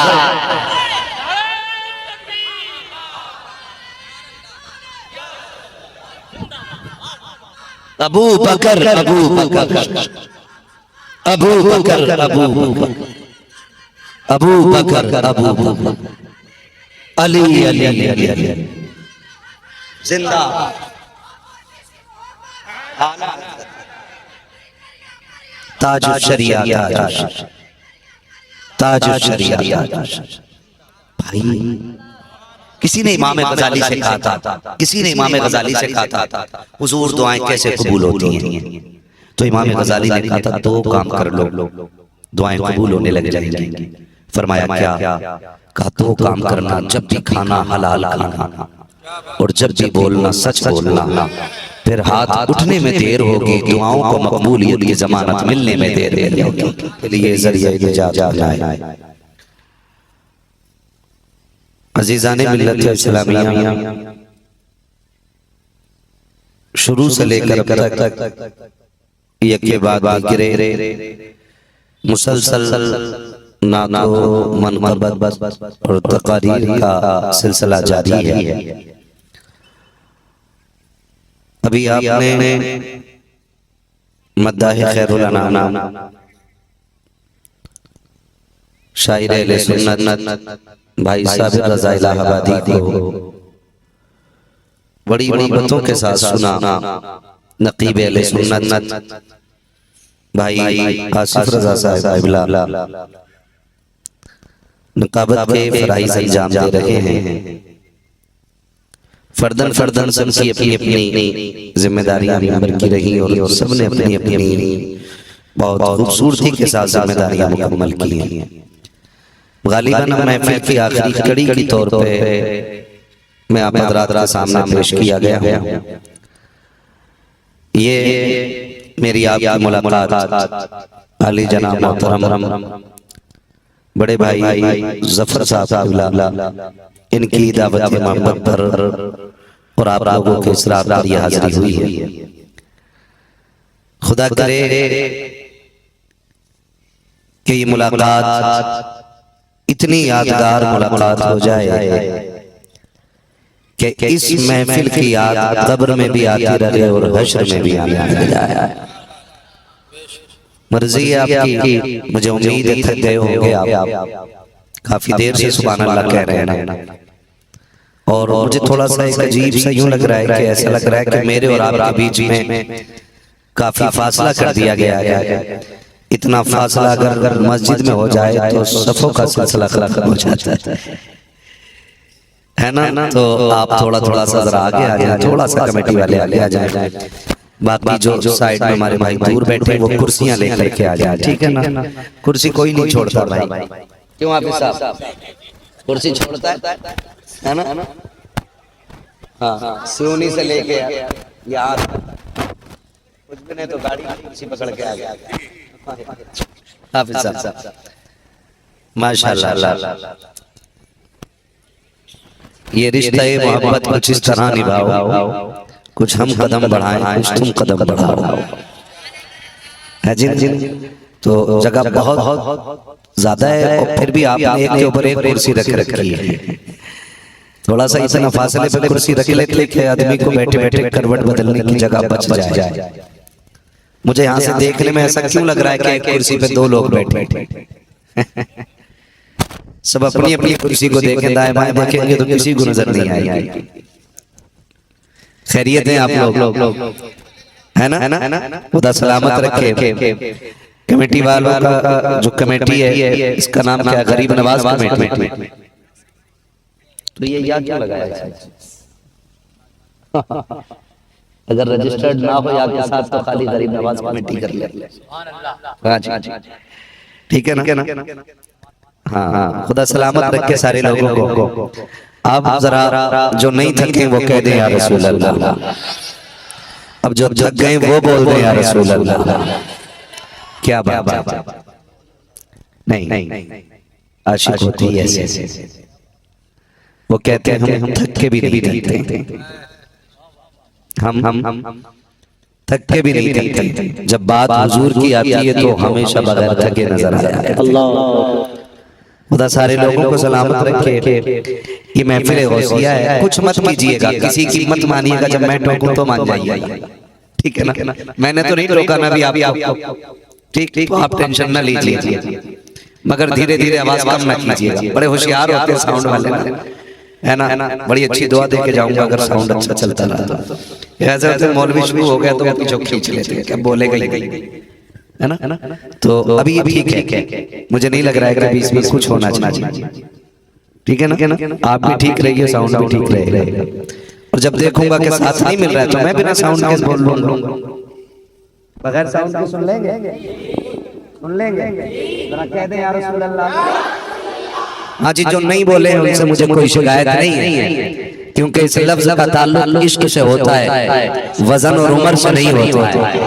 अबू बकर अबू बकर अबू बकर अबू बकर अबू बकर अबू बकर अली अली अली जिंदा ताजुश शरिया ताजुश शरिया। भाई किसी ने इमाम गजाली से कहा था, किसी ने इमाम गजाली से कहा था हुजूर दुआएं कैसे कबूल होती हैं? तो इमाम गजाली ने कहा था 2 काम कर लो दुआएं कबूल होने लग जाएंगी। फरमाया क्या? कहा 2 काम करना, जब भी खाना हलाल खाना और जब भी बोलना सच बोलना। फिर हाथ उठने में देर होगी, दुआओं को मकबूलियत की जमानत मिलने में देर होगी। ये जरिया निजात जाए। अजीज़ाने मिल्लत इस्लामिया, शुरू से लेकर अब तक यके बाद गिरे मुसलसल नातो मनक़बत और तक़रीर का सिलसिला जारी है। अभी आपने मद्दाह खैरुल अनाम शायर अहले सुन्नत भाई साबिर रज़ा इलाहाबादी को बड़ी मोहब्बतों के साथ सुना। नक़ीब अहले सुन्नत भाई आसिफ रज़ा साहिब नक़ाबत के फ़राइज़ अंजाम दे रहे हैं। फर्दन फर्दन सबकी अपनी अपनी जिम्मेदारियां निभा की रही और सबने अपनी अपनी बहुत खूबसूरती के साथ जिम्मेदारियां मुकम्मल की हैं। गालिबन महफिल की आखिरी कड़ी के तौर पे मैं आप हज़रात के सामने पेश किया गया हूँ। ये मेरी आपकी मुलाकात आली जनाब मोहतरम बड़े भाई ज़फ़र साहब इनकी दावत मोहब्बत पर और आप लोगों के इसरार पर यह हाज़िरी हुई है। खुदा करे कि ये मुलाकात इतनी यादगार मुलाकात हो जाए कि इस महफिल की याद कब्र में भी आती रहे और हश्र में भी आती जाए। मर्जी है आपकी, मुझे उम्मीद है थक गए होंगे आप काफी देर से सुभान अल्लाह कह रहे हैं और मुझे थोड़ा सा एक अजीब सा यूं लग रहा है कि ऐसा लग रहा है कि मेरे और आपके बीच में काफी फासला कर दिया गया है। इतना फासला अगर मस्जिद में हो जाए तो सफों का सिलसिला खत्म हो जाता है ना। तो आप थोड़ा थोड़ा सा जरा आगे आ जाए, थोड़ा सा कमेटी वाले आगे आ जाए। बाकी जो साइड में हमारे भाई दूर बैठे वो कुर्सियां लेकर के आ जाए, ठीक है ना। कुर्सी कोई नहीं छोड़ता भाई, क्यों आप साहब कुर्सी छोड़ता है ना। हाँ सिवनी से लेके यार कुछ भी नहीं तो गाड़ी कुर्सी पकड़ के आ गया। हाफिज साहब माशाल्लाह, ये रिश्ता मोहब्बत कुछ इस तरह निभाओ, कुछ हम कदम बढ़ाएं, कुछ तुम कदम बढ़ाओ है जिन तो जगह बहुत ज्यादा है और फिर भी आपने एक के ऊपर एक कुर्सी रख रखी है। थोड़ा सा इतना फासले पे कुर्सी रख लेते कि आदमी को बैठे बैठे करवट बदलने की जगह बच जाए। मुझे यहाँ से देखने में ऐसा क्यों लग रहा है कि एक कुर्सी पे दो लोग बैठे सब अपनी अपनी कुर्सी को देखें, दाएं बाएं देखेंगे तो किसी को नजर नहीं आएगी। खैरियत है आप लोग है ना। खुदा सलामत रखे। कमेटी वालों का जो कमेटी है इसका नाम क्या, गरीब नवाज कमेटी। तो ये याद क्यों लगाया अगर रजिस्टर्ड ना हो याद के साथ तो खाली गरीब नवाज कमेटी कर ले। हाँ जी ठीक है ना। हाँ खुदा सलामत रखे सारे लोगों को। आप जरा जो नहीं थके वो कह दें या रसूल अल्लाह, अब जो थक गए वो बोल दें या रसूल अल्लाह। क्या बात नहीं आशिक होती है ऐसे, वो कहते हैं हम थक के भी नहीं थकते, हम थक के भी नहीं थकते। जब बात हुजूर की आती है तो हमेशा बगैर थके नजर आता है। खुदा सारे लोगों को सलामत रखे। ये महफिल गौसिया है, कुछ मत कीजिएगा, किसी की मत मानिएगा। जब मैं टोकूं तो मान जाइए, ठीक है ना। मैंने तो नहीं रोका ना भी आपको, ठीक आप टेंशन ना लीजिए, मगर धीरे धीरे आवाज कम ना कीजिएगा। बड़े होशियार होते हैं साउंड वाले है ना। बड़ी अच्छी दुआ दे के जाऊंगा अगर साउंड अच्छा चलता रहा तो। ऐसे ऐसे मौलवी शुरू हो गया तो वो पीछे खींच लेते हैं, क्या बोलेगा है ना। तो अभी ये ठीक है, मुझे नहीं लग रहा है कि बीच में कुछ होना चाहिए, ठीक है ना। आप भी ठीक रहिए, साउंड भी ठीक रहेगा। और जब देखूंगा कि साथ नहीं मिल रहा है तो मैं बिना साउंड के बोल लूंगा, बगैर साउंड के सुन लेंगे जरा कह दें या रसूल अल्लाह। हाँ जी, जो नहीं बोले हैं उनसे मुझे कोई शिकायत नहीं है, क्योंकि इस लफ्ज का ताल्लुक इश्क से होता है, वजन और उम्र से नहीं होता है,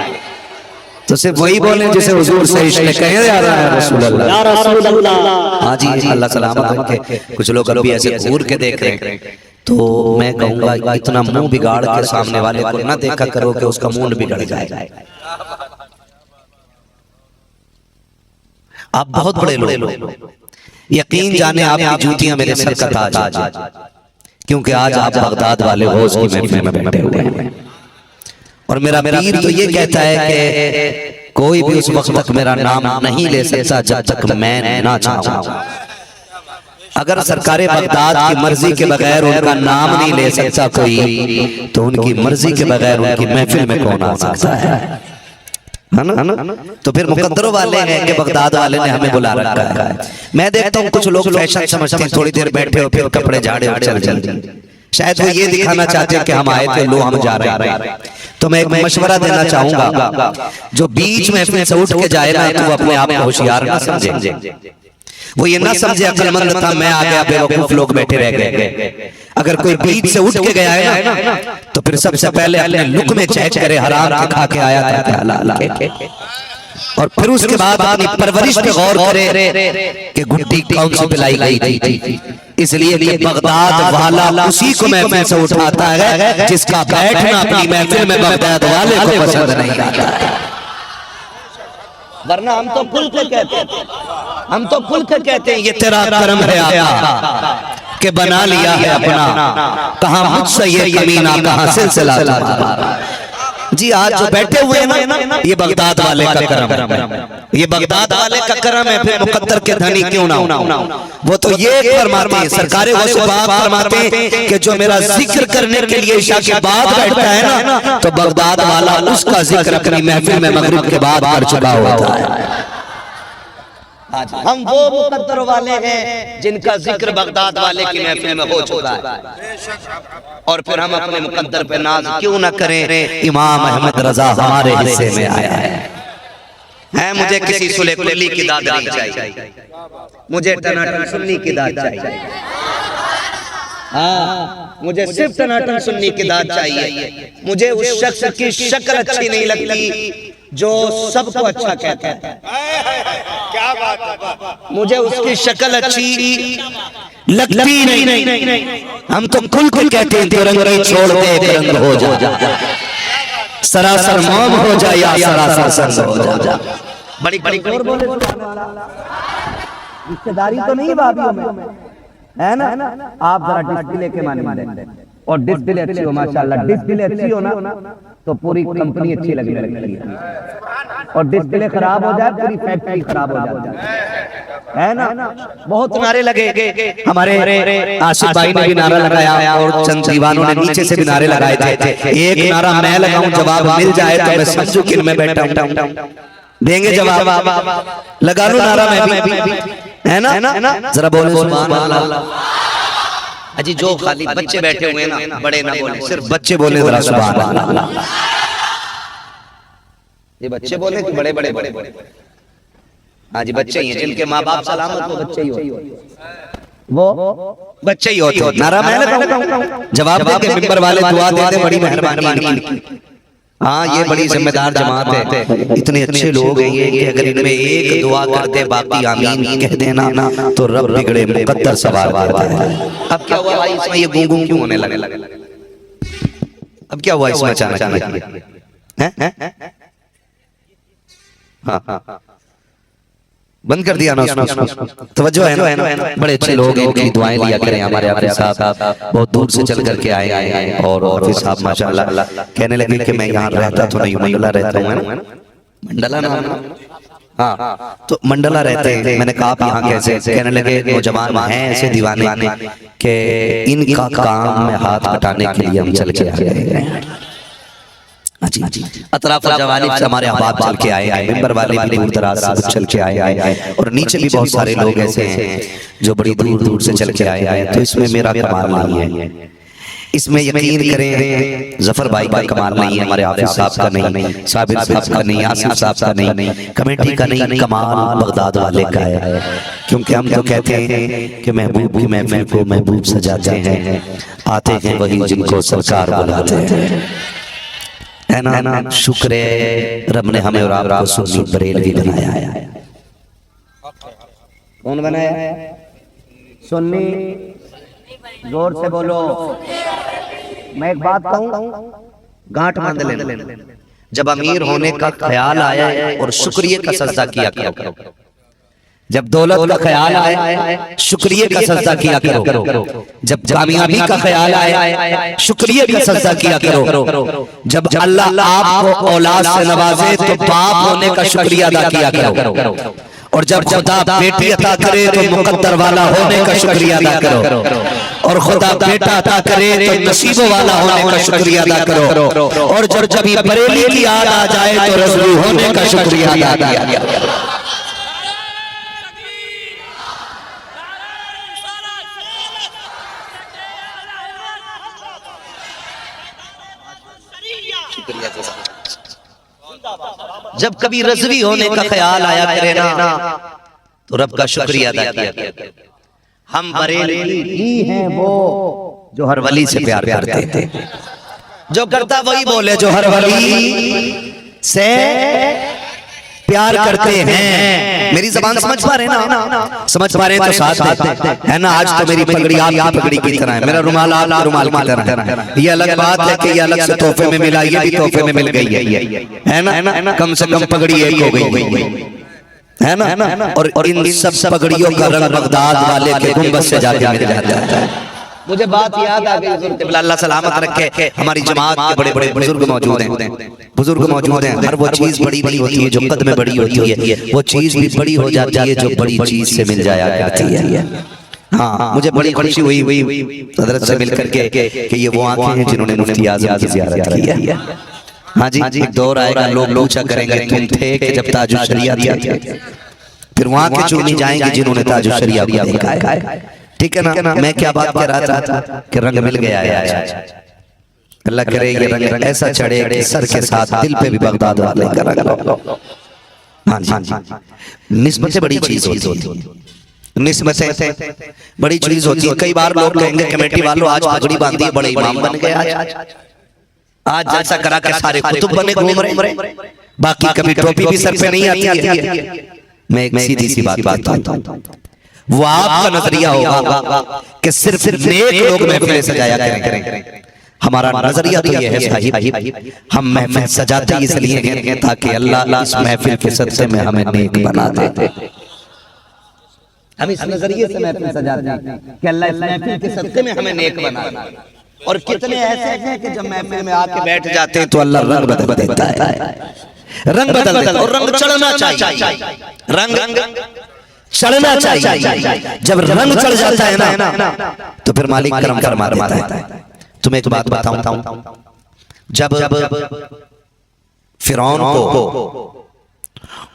तो सिर्फ वही बोले जिसे हुजूर से इश्क कहे या रसूल अल्लाह, या रसूल अल्लाह। हाँ जी, अल्लाह सलामत रखे। कुछ लोग अभी ऐसे घूर के देख रहे हैं, तो मैं कहूंगा इतना मुंह बिगाड़ के सामने वाले को ना देखा करो कि उसका मूड बिगड़ जाए। आप बहुत बड़े लोग, यकीन जाने आपकी जूतियां मेरे सर का ताज आज, क्योंकि आज आप बगदाद वाले हो उसकी महफिल में बैठे हुए हैं। और मेरा पीर तो ये कहता है कि कोई भी उस वक्त तक मेरा नाम नहीं ले सकता जब तक मैं ना चाहूं। अगर सरकारे बगदाद की मर्जी के बगैर उनका नाम नहीं ले सकता कोई, तो उनकी मर्जी के बगैर उनकी महफिल में कौन आ सकता है ना? तो फिर मुकद्दरों वाले हैं कि बगदाद वाले ने हमें बुला रखा है। मैं देखता हूँ कुछ लोग फैशन समझते हैं, थोड़ी देर बैठे हो फिर कपड़े झाड़े और चल शायद वो ये दिखाना चाहते हैं कि हम आए थे, लो हम जा रहे हैं। तो मैं एक मशवरा देना चाहूंगा, जो बीच में से उठ के जाए ना तो वो अपने आप को होशियार ना समझे, वो ये ना समझे अक्लमंद था, मैं आ गया, बेवकूफ लोग बैठे रह गए। अगर कोई बीच से उठ के गया है ना, तो फिर सबसे पहले अपने लुक में चेक करे, हराम के खा के आया था क्या हलाल के, और फिर उसके बाद अपनी परवरिश पे गौर करे कि गुड्डी कौन सी पिलाई गई थी। इसलिए कि बगदाद वाला उसी को महफिल से उठाता है जिसका बैठना अपनी महफिल में बगदाद वाले को पसंद नहीं आता है। वरना हम तो खुल के कहते हैं, हम तो खुल के कहते हैं ये तेरा करम है आका कि बना लिया है अपना, कहां मुझसे ये कमीना, कहां सिलसिला तुम्हारा। जी आज जो बैठे हुए हैं ना, ये बगदाद वाले का करम है, ये बगदाद वाले का करम है। फिर मुकद्दर के धनी क्यों ना हो, वो तो ये फरमाते हैं, सरकारे वो फरमाते हैं कि जो मेरा जिक्र करने के लिए इशा के बाद बैठता है ना, तो बगदाद वाला उसका जिक्र अपनी महफिल में मगरिब के बाद कर चुका होता है। हम वो मुकद्दर वाले हैं जिनका जिक्र बगदाद वाले की महफिल में हो चुका है, और फिर हम अपने मुकद्दर पे नाज क्यों ना करें। इमाम अहमद रजा हमारे हिस्से में आया है मुझे किसी सुले कुल्ली की दाद नहीं चाहिए, मुझे टनाटन सुन्नी की दाद चाहिए। हाँ, मुझे सिर्फ टनाटन सुन्नी की दाद चाहिए। मुझे उस शख्स की शक्ल अच्छी नहीं लगती जो सबको अच्छा कहता है, क्या बात है, मुझे उसकी शक्ल अच्छी लगती नहीं। हम तो खुल खुल कहते हैं तिरंगा छोड़ दे तिरंग हो जा, सरासर मौम हो जा या सरासर संग हो जा। बड़ी बड़ी बोले रिश्तेदारी तो नहीं भाभी में है ना। आप जरा डिस्प्ले के माने और डिस्प्ले अच्छी हो, माशाल्लाह डिस्प्ले अच्छी हो ना तो पूरी कंपनी अच्छी लगने लगती है, और डिस्प्ले खराब हो जाए पूरी फैक्ट्री खराब हो जाती है ना। बहुत नारे लगे, हमारे आसिफ भाई ने भी नारा लगाया और चंद दीवानों ने नीचे से भी नारे लगाए थे। एक नारा मैं लगाऊं, जवाब मिल जाए तो मैं समझूं कि मैं बैठा हूं, देंगे जवाब। लगा लो नारा मैं भी, है ना, जरा बोलो सुभान अल्लाह। अजी जो खाली बच्चे बैठे हुए ना, बड़े ना बोले, सिर्फ बच्चे बोले जरा सुभान अल्लाह। ये बच्चे बोले कि बड़े बड़े बड़े बड़े? हाँ जी बच्चे ही हैं, जिनके माँ बाप सलामत हो बच्चे ही होते, वो बच्चे ही होते। नारा मैं लगाऊं, जवाब देंगे मिंबर वाले, दुआ दे दे, बड़ी मेहरबानी। हाँ ये बड़ी जिम्मेदार जमात है, इतने अच्छे लोग हैं ये, अगर इनमें एक दुआ करते बाकी आमीन कह देना तो रब बिगड़े मुकद्दर सवाल करता है। अब क्या हुआ भाई इसमें ये गूंगू क्यों होने लगे? अब क्या हुआ इसमें अचानक? हाँ बंद कर दिया ना उसको, तवज्जो है ना। बड़े अच्छे लोग हैं, उनकी दुआएं लिया करें। हमारे हाफिज साहब बहुत दूर से चल करके आए हैं, और हाफिज साहब माशाल्लाह कहने लगे कि मैं यहाँ रहता तो नहीं, मंडला रहता हूँ, मंडला नाम। हाँ तो मंडला रहते हैं। मैंने कहा आप यहाँ कैसे? कहने लगे नौजवान हैं ऐसे दीवाने कि इनका काम में हाथ बटाने के लिए हम चल के आ गए। अतराफ जवानी से हमारे अहबाब चल के आए हैं, मिंबर वाले भी दूर दराज से चल के आए हैं, और नीचे भी बहुत सारे लोग ऐसे हैं जो बड़ी दूर दूर से चल के आए हैं। तो इसमें मेरा कमाल नहीं है, इसमें यकीन करें जफर भाई का कमाल नहीं है, हमारे हाफिज साहब का नहीं, साबिर साहब का नहीं, आसिफ साहब का नहीं, कमेटी का नहीं, कमाल बगदाद वाले का है। क्योंकि हम तो कहते हैं कि महबूब की महफिल को महबूब सजाते हैं, आते हैं वही जिनको सरकार बुलाते हैं। है ना। शुक्र है रब ने हमें और आपको सुन्नी बरेलवी बनाया है। कौन बनाया है? सुन्नी। जोर से बोलो। मैं एक बात कहूं, गांठ बांध लेना। जब अमीर होने का ख्याल आया और शुक्रिया का सजदा किया करो। जब दौलत का ख्याल आए शुक्रिया का सजदा किया करो। जब कामयाबी का ख्याल आए शुक्रिया का सजदा किया करो। जब अल्लाह आपको औलाद से नवाजे तो बाप होने का शुक्रिया अदा किया करो। और जब खुदा बेटी अता करे तो मुकद्दर वाला होने का शुक्रिया अदा करो। और खुदा बेटा अता करे तो नसीब वाला होने का शुक्रिया अदा करो। और जब ये बरेली की याद आ जाए तो रज़वी होने का शुक्रिया अदा किया। जब कभी रज़वी होने का ख्याल आया करे ना तो रब का शुक्रिया अदा किया। हम बरेली ही हैं वो जो हर वली से प्यार करते थे। जो करता वही बोले जो हर वली से प्यार करते हैं। मेरी जबान समझ पा रहे ना? समझ पा रहे हैं तो साथ है ना। आज तो मेरी पगड़ी आपकी पगड़ी की तरह है, मेरा रुमाल आपका रुमाल की तरह है। ये अलग बात है कि ये अलग से तोहफे में मिला, ये भी तोहफे में मिल गई है ना। कम से कम पगड़ी एक हो गई है ना। और इन सब पगड़ियों का रंग बगदाद वाले के गुंबद से जाके मिल जाता है। मुझे बात याद आ गई। अल्लाह सलामत रखे। हमारी जमात के बड़े बड़े बुजुर्ग मौजूद हैं। हर वो चीज बड़ी बड़ी होती है जो कद में बड़ी होती है, वो चीज भी बड़ी हो जाती है जो बड़ी चीज से मिल जाया करती है। हाँ, मुझे बड़ी खुशी हुई हज़रत से मिल करके कि ये वो आंखें हैं जिन्होंने मुफ्ती आज़म की ज़ियारत की है। हाँ जी, एक दौर आएगा लोग पूछा करेंगे तुम थे कि जब ताजुल शरिया था। फिर वहाँ के चुनी जाएंगे जिन्होंने ताजुल शरिया को देखा है। ठीक है ना। मैं क्या बात कर रहा था कि रंग मिल गया है। अल्लाह करे ये रंग ऐसा चढ़े कि सर के साथ दिल पे भी बगदाद वाले का रंग हो। हाँ जी, निस्बत से बड़ी चीज होती है। निस्बत से बड़ी चीज होती है। कई बार लोग कहेंगे कमेटी वालों आज पगड़ी बांधी है, बड़े इमाम बन गए आज जलसा करा के सारे कुतुब बने घूम रहे। बाकी कभी टोपी भी सर पे नहीं आती है। मैं एक सीधी सी बात बताता हूँ, वो आपका नजरिया होगा कि सिर्फ नेक लोग महफिल सजाया करें। हमारा नजरिया तो ये है साहिब, हम महफिल सजाते इसलिए हैं ताकि अल्लाह इस महफिल के सदक़े में हमें नेक बना दे। हम इस नजरिए से महफिल सजाते हैं कि अल्लाह इस महफिल के सदक़े में हमें नेक बना दे। और कितने ऐसे हैं कि जब महफिल में आके बैठ जाते हैं तो अल्लाह रंग बदल देता है। रंग बदल देता है और रंग चढ़ना चाहिए। रंग चढ़ना चाहिए। जब रंग चढ़ जाता है ना तो फिर मालिक करम फरमा देता है। तुम्हें एक बात बताऊं, जब फिरौन को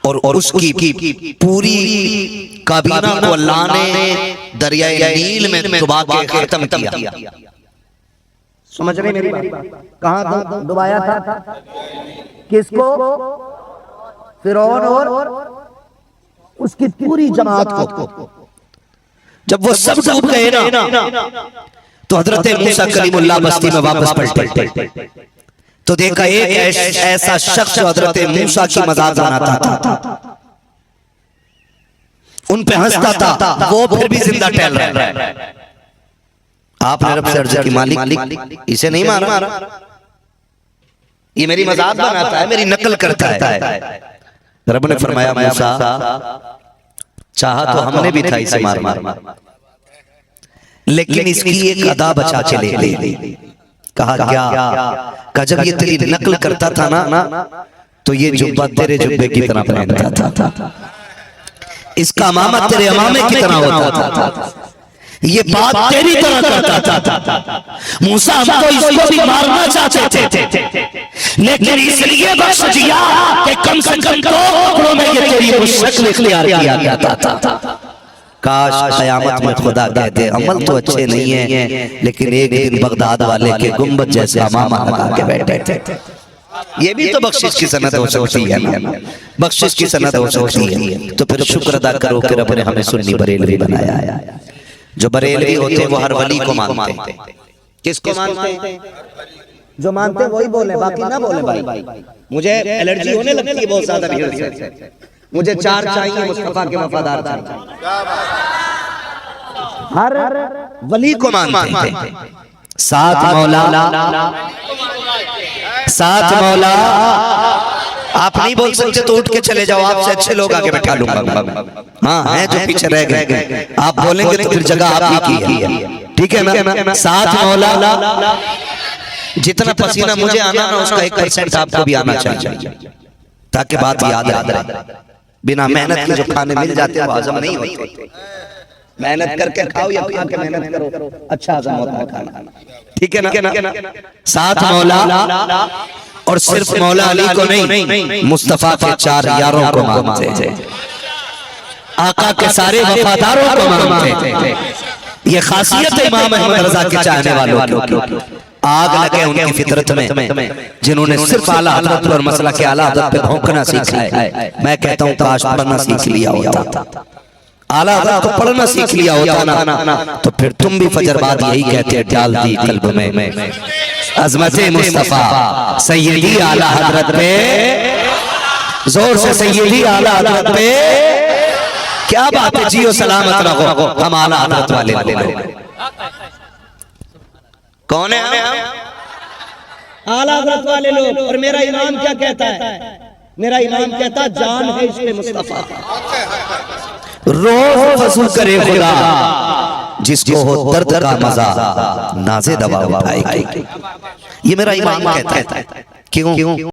और उसकी पूरी काबीना को अल्लाह ने दरियाए नील में डुबा के खत्म किया। समझ रहे मेरी बात? कहां डुबाया था? किसको? फिरौन और उसकी पूरी जमात को। जब वो सब डूब गए ना तो हजरत मूसा कलीमुल्लाह बस्ती में वापस पलटे तो देखा एक ऐसा शख्स जो हजरत मूसा की मजाक बनाता था, उन पे हंसता था, वो फिर भी जिंदा टहल रहा है। आपने रब से अर्ज की मालिक इसे नहीं मारा, ये मेरी मजाक बनाता है, मेरी नकल करता है। रब ने फरमाया मूसा चाहा तो हमने भी था इसे मार, लेकिन इसकी एक अदा बचा के ले। कहा क्या? जब ये तेरी नकल करता था ना तो ये जुब्बा तेरे जुब्बे की तरह पहनता था, इसका अमामा तेरे अमामे की तरह होता था, ये बात तेरी तरह करता था। मूसा हमको इसको भी मारना चाहते थे, लेकिन इसलिए बख्श दिया कि कम से कम 2 टुकड़ों में ये तेरी शक्ल इख्तियार किया गया था। काश क़यामत में खुदा कहते अमल तो अच्छे नहीं है, लेकिन एक दिन बगदाद वाले के गुंबद जैसे अमामा लगा के बैठे थे। ये भी तो बख्शिश की सनद हो सकती है ना, बख्शिश की सनद हो सकती है। तो फिर शुक्र अदा करो कि रब ने हमें सुन्नी बरेलवी बनाया है। जो बरेलवी होते हैं वो हर वली को मानते हैं। किसको मानते हैं? जो मानते हैं वही बोले, बाकी ना बोले भाई। मुझे एलर्जी होने लगती है बहुत ज्यादा भीड़ से। मुझे चार चाहिए, मुस्तफा के वफादार चाहिए। हर वली को मानते हैं, साथ मौला, साथ मौला। आप नहीं बोल सकते तो उठ के चले जाओ, आपसे अच्छे लोग आगे बैठा लूंगा। हाँ हैं जो पीछे रह गए, आप बोलेंगे तो फिर जगह आप ही की है, ठीक है ना। साथ मौला, जितना पसीना मुझे आना ना उसका 1% आपको भी आना चाहिए, ताकि बात याद रहे। बिना मेहनत के जो खाने मिल जाते हैं वो हजम नहीं होते। मेहनत करके खाओ या खा के मेहनत करो, अच्छा हजम होता है खाना, ठीक है ना। साथ मौला, और सिर्फ मौला अली को नहीं, मुस्तफा के 4 यारों को मानते थे, आका के सारे वफादारों को मानते थे। ये खासियत है इमाम अहमद रजा के चाहने वालों की। आग लगे उनकी फितरत में, जिन्होंने सिर्फ आला हज़रत और मसला के आला हज़रत पे भौंकना सीखा है। मैं कहता हूँ काश पढ़ना सीख लिया होता, आला हज़रत को पढ़ना सीख लिया होता ना, तो फिर तुम भी फजर बाद यही कहते, डाल दी कल्ब में अज़मत मुस्तफा सैयदी आला हज़रत पे, जोर से सैयदी आला हज़रत पे। क्या बात है, जियो सलामत रहो, हम आला हज़रत वाले लोग। कौन है हम? आला हज़रत वाले लोग। और मेरा इमाम क्या कहता है? मेरा इमाम कहता है जान है इश्क़ मुस्तफा, रोज़ वज़ू करे खुदा, जिसको हो दर्द का मजा नाज़े दवा उठाएगी। ये मेरा इमाम कहता है। क्यों?